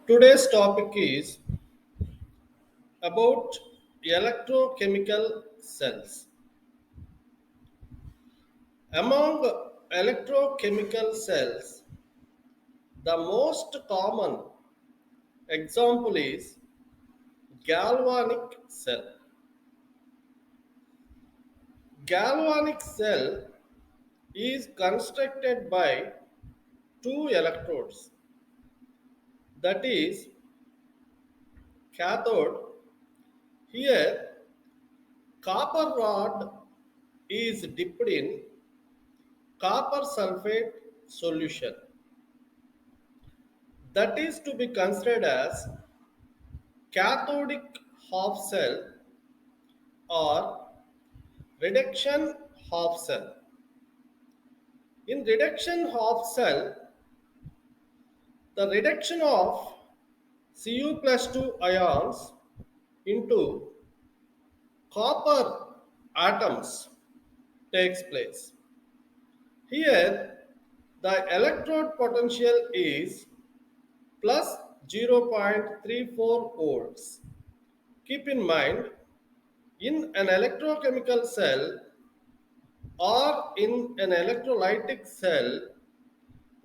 Today's topic is about electrochemical cells. Among electrochemical cells, the most common example is galvanic cell. Galvanic cell is constructed by two electrodes, that is cathode. Here copper rod is dipped in copper sulfate solution, that is to be considered as cathodic half cell or reduction half cell. In reduction half cell, the reduction of Cu plus 2 ions into copper atoms takes place. Here, the electrode potential is plus 0.34 volts. Keep in mind, in an electrochemical cell or in an electrolytic cell,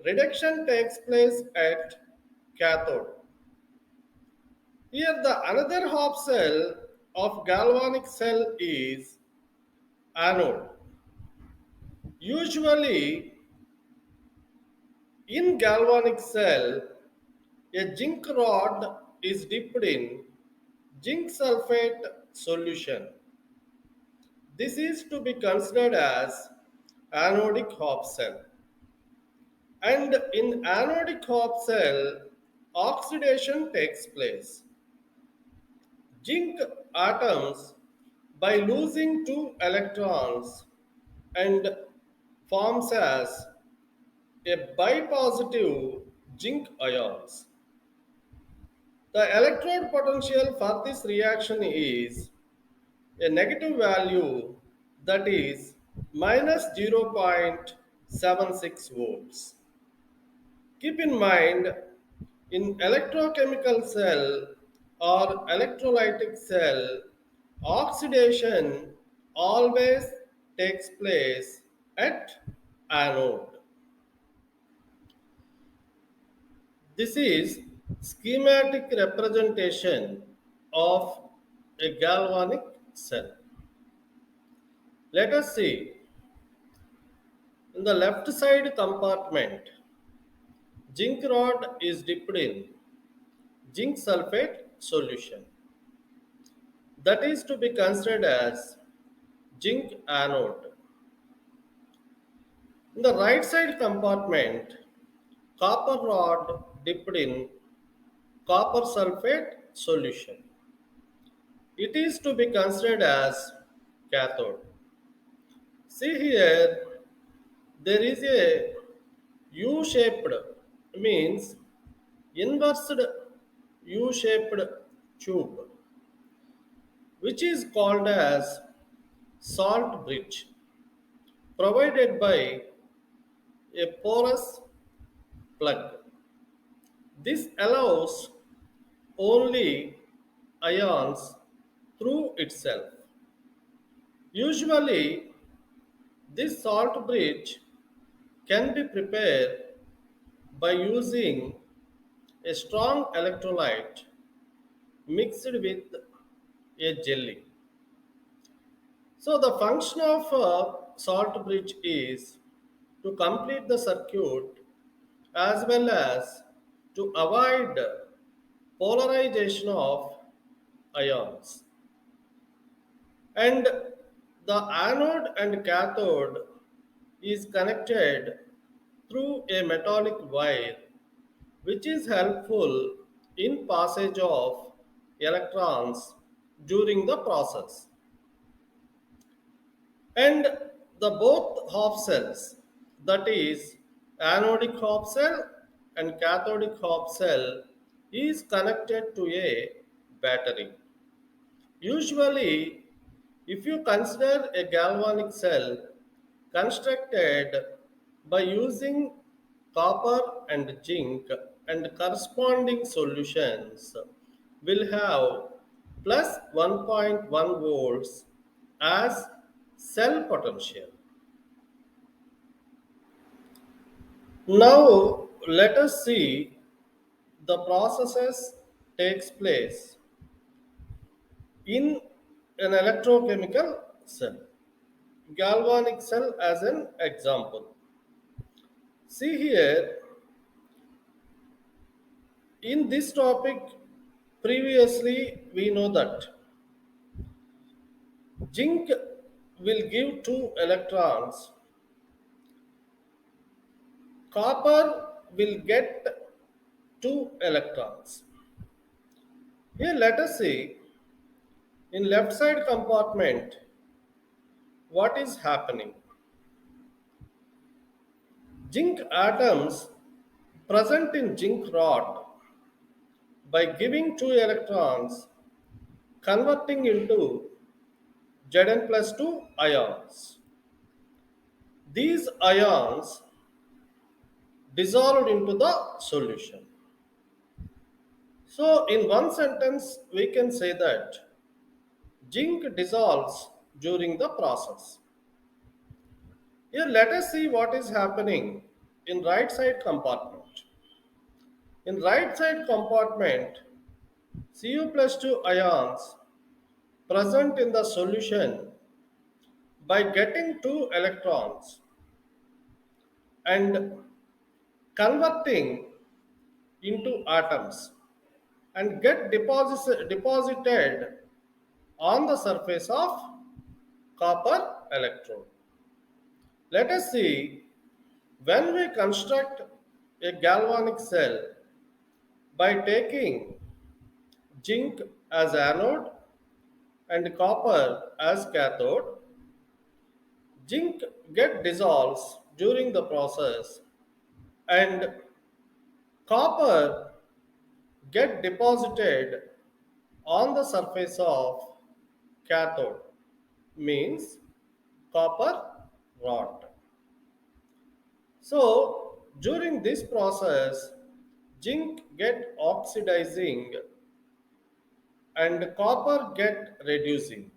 reduction takes place at cathode. Here the another half cell of galvanic cell is anode. Usually in galvanic cell, a zinc rod is dipped in zinc sulfate solution. This is to be considered as anodic half cell. And in anodic half cell, oxidation takes place. Zinc atoms, by losing two electrons and forms as a bipositive zinc ions. The electrode potential for this reaction is a negative value, that is minus 0.76 volts. Keep in mind, in electrochemical cell or electrolytic cell, oxidation always takes place at anode. This is schematic representation of a galvanic cell. Let us see. In the left side compartment, zinc rod is dipped in zinc sulfate solution, that is to be considered as zinc anode. In the right side compartment, copper rod dipped in copper sulfate solution. It is to be considered as cathode. See here, there is a U-shaped, means inversed U-shaped tube, which is called as salt bridge, provided by a porous plug. This allows only ions through itself. Usually, this salt bridge can be prepared by using a strong electrolyte mixed with a jelly. So, the function of a salt bridge is to complete the circuit as well as to avoid polarization of ions. And the anode and cathode is connected through a metallic wire, which is helpful in passage of electrons during the process. And the both half cells, that is anodic half cell and cathodic half cell, is connected to a battery. Usually, if you consider a galvanic cell constructed by using copper and zinc and corresponding solutions will have plus 1.1 volts as cell potential. Now let us see the processes takes place in an electrochemical cell. Galvanic cell as an example. See here, in this topic, previously we know that zinc will give two electrons, copper will get two electrons. Here let us see in left side compartment what is happening. Zinc atoms present in zinc rod by giving two electrons converting into Zn plus 2 ions. These ions dissolved into the solution. So, in one sentence, we can say that zinc dissolves during the process. Here, let us see what is happening in right side compartment. In right side compartment, Cu plus 2 ions present in the solution by getting two electrons and converting into atoms and get deposited on the surface of copper electrode. Let us see when we construct a galvanic cell by taking zinc as anode and copper as cathode, zinc get dissolves during the process and copper get deposited on the surface of cathode means copper rod. So during this process, zinc get oxidizing and copper get reducing.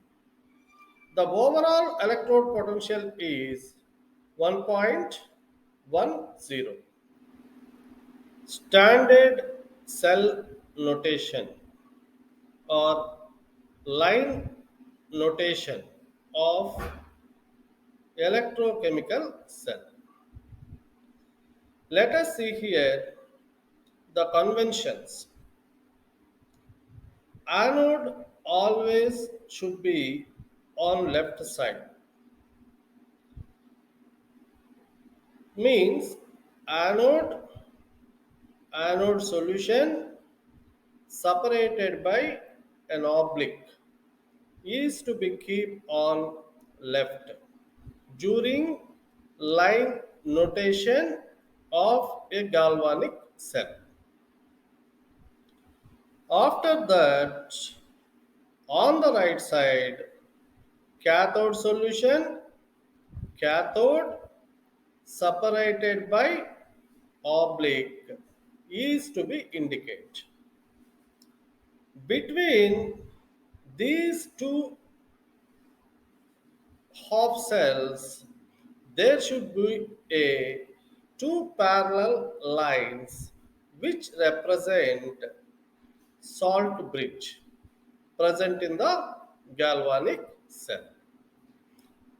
The overall electrode potential is 1.10. Standard cell notation or line notation of electrochemical cell. Let us see here the conventions. Anode always should be on left side. Means anode anode solution separated by an oblique is to be keep on left during line notation of a galvanic cell. After that, on the right side, cathode solution, cathode separated by oblique is to be indicated. Between these two half cells, there should be a two parallel lines which represent salt bridge present in the galvanic cell.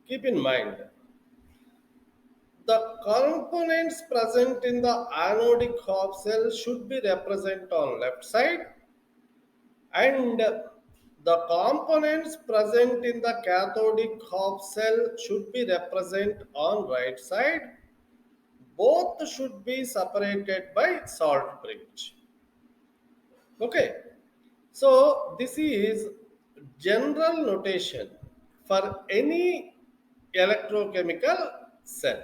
Keep in mind the components present in the anodic half cell should be represented on left side and the components present in the cathodic half cell should be represented on right side. Both should be separated by salt bridge. Okay, so this is general notation for any electrochemical cell.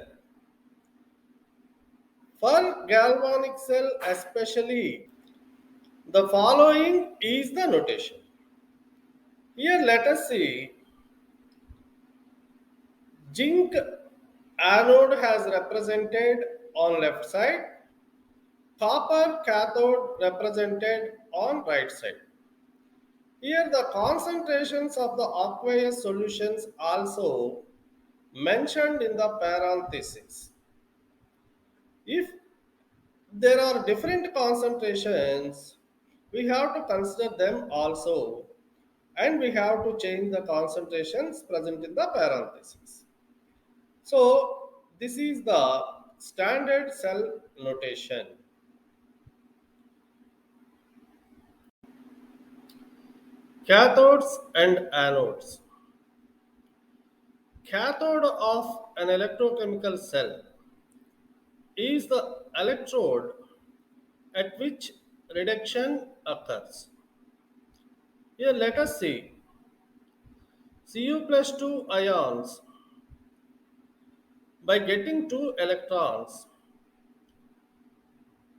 For galvanic cell especially, the following is the notation. Here let us see zinc anode has represented on left side, Copper cathode represented on right side. Here the concentrations of the aqueous solutions also mentioned in the parenthesis. If there are different concentrations, we have to consider them also, and we have to change the concentrations present in the parenthesis. So this is the standard cell notation. Cathodes and anodes. Cathode of an electrochemical cell is the electrode at which reduction occurs. Here let us see Cu plus 2 ions by getting 2 electrons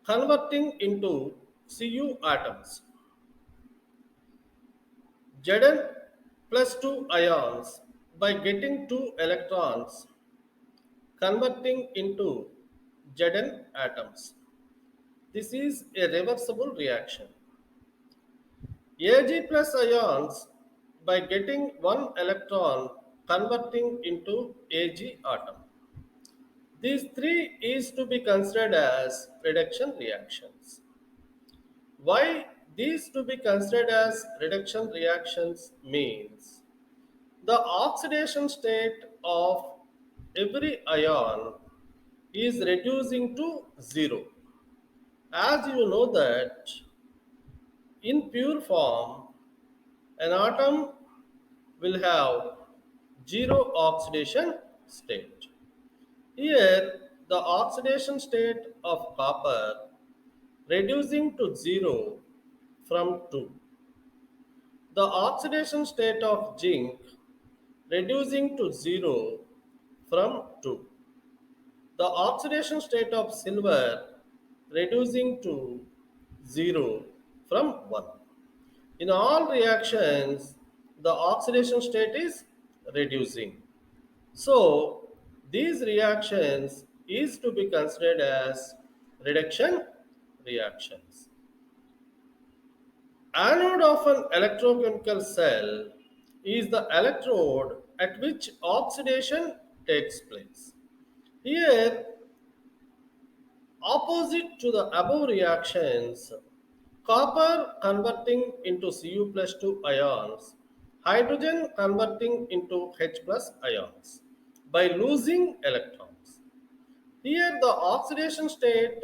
converting into Cu atoms. Zn plus 2 ions by getting 2 electrons converting into Zn atoms. This is a reversible reaction. Ag plus ions by getting 1 electron converting into Ag atom. These three is to be considered as reduction reactions. Why these to be considered as reduction reactions means the oxidation state of every ion is reducing to zero. As you know that in pure form, an atom will have zero oxidation state. Here, the oxidation state of copper reducing to zero from 2. The oxidation state of zinc reducing to zero from 2. The oxidation state of silver reducing to 0 from 1. In all reactions, the oxidation state is reducing. So, these reactions is to be considered as reduction reactions. Anode of an electrochemical cell is the electrode at which oxidation takes place. Here, opposite to the above reactions, copper converting into Cu plus 2 ions, hydrogen converting into H plus ions by losing electrons. Here the oxidation state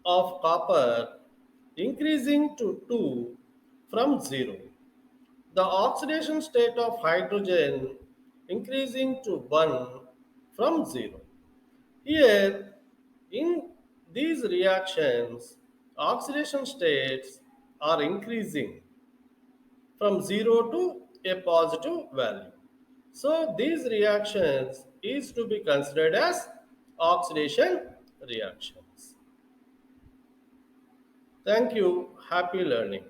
of copper increasing to 2 from 0. The oxidation state of hydrogen increasing to 1 from 0. Here, in these reactions, oxidation states are increasing from 0 to a positive value. So, these reactions is to be considered as oxidation reactions. Thank you. Happy learning.